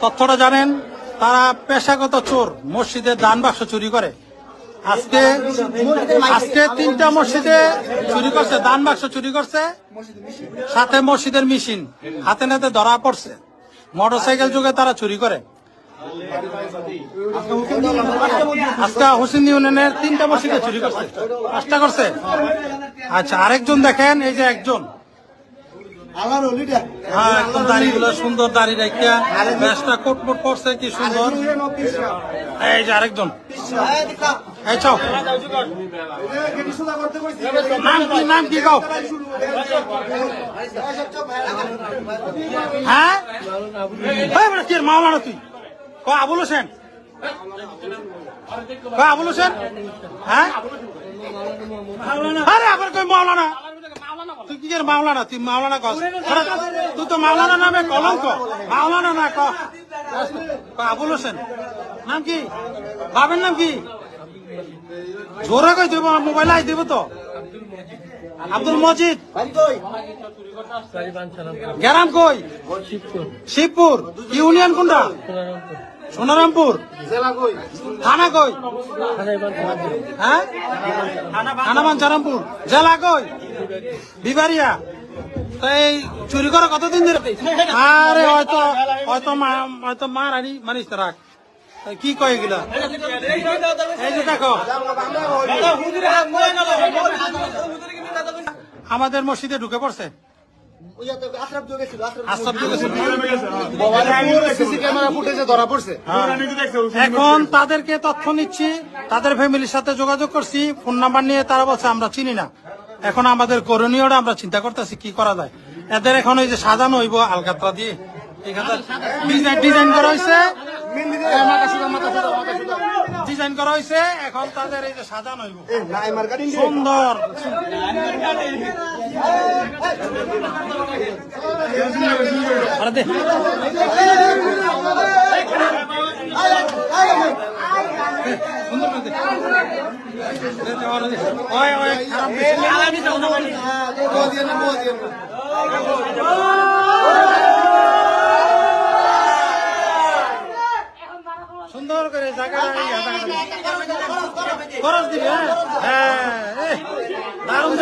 তথ্যটা জানেন, তারা পেশাগত চোর, মসজিদের দান বাক্স চুরি করে। আজকে তিনটা মসজিদে চুরি করছে, দান বাক্স চুরি করছে, সাথে মসজিদের মেশিন হাতে নাতে ধরা পড়ছে। মোটরসাইকেল যুগে তারা চুরি করে। আজকে হোসেন ইউনিয়নের তিনটা মসজিদে চুরি করছে, 5টা করছে। আচ্ছা, আরেকজন দেখেন, এই যে একজন একদম দাড়িগুলো সুন্দর, দাড়ি রাখিয়া ব্যাসটা কোটমোট করছে, কি সুন্দর। এই যে আরেকজন, এই চাও নাম কি গাও? হ্যাঁ কি মাওলানা? তুই ক আবুল হোসেন? ক আবুল হোসেন? হ্যাঁ, আরে আবার কই মাওলানা? তুই কি মাওলানা? তুই মাওলানা কস? তুই তো মাওলানা নামে কলঙ্ক। মাওলানা না, ক আবুল হোসেন। নাম কি? বাবার নাম কি? জোরে কই দেব, মোবাইল আই দেব তো। আব্দুল মজিদ। গ্রাম কই? শিবপুর। ইউনিয়ন কোনটা? সোনারামপুর। থানা কই? হ্যাঁ, থানা বাঞ্ছারামপুর। জেলা কই? বিবারিয়া। তো এই চুরি করা কতদিন ধরে? আরে হয়তো মারানি মানিস রাখ। কি কয় এগুলা? এই যে দেখো, আমাদের মসজিদে ঢুকে পড়ছে। এখন তাদেরকে তথ্য নিচ্ছি, তাদের ফ্যামিলির সাথে যোগাযোগ করছি, ফোন নাম্বার নিয়ে। তারা বলছে আমরা চিনি না। এখন আমাদের করণীয়টা আমরা চিন্তা করতেছি কি করা যায়। এদের এখন ওই যে সাজানো হইব আলকাতরা দিয়ে, ডিজাইন করা হয়েছে, ডিজাইন করা হয়েছে। এখন তাদের এই যে সাজানো হইব সুন্দর। সুন্দর করে খরচ দিবি। হ্যাঁ, দারুন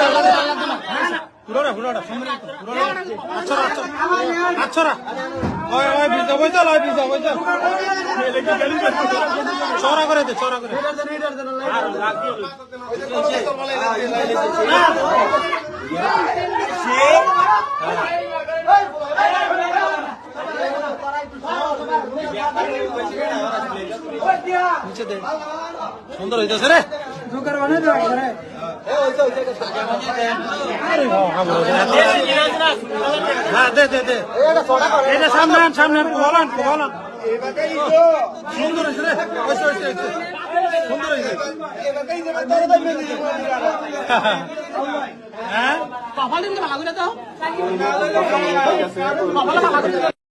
চড়া করে দে, চড়া করে। সুন্দর হইতেছে রে। হ্যাঁ, দে দে দে, এটা সামনে আন, সামনে আন। বলান সুন্দর হয়েছে রে, সুন্দর হয়েছে। হ্যাঁ,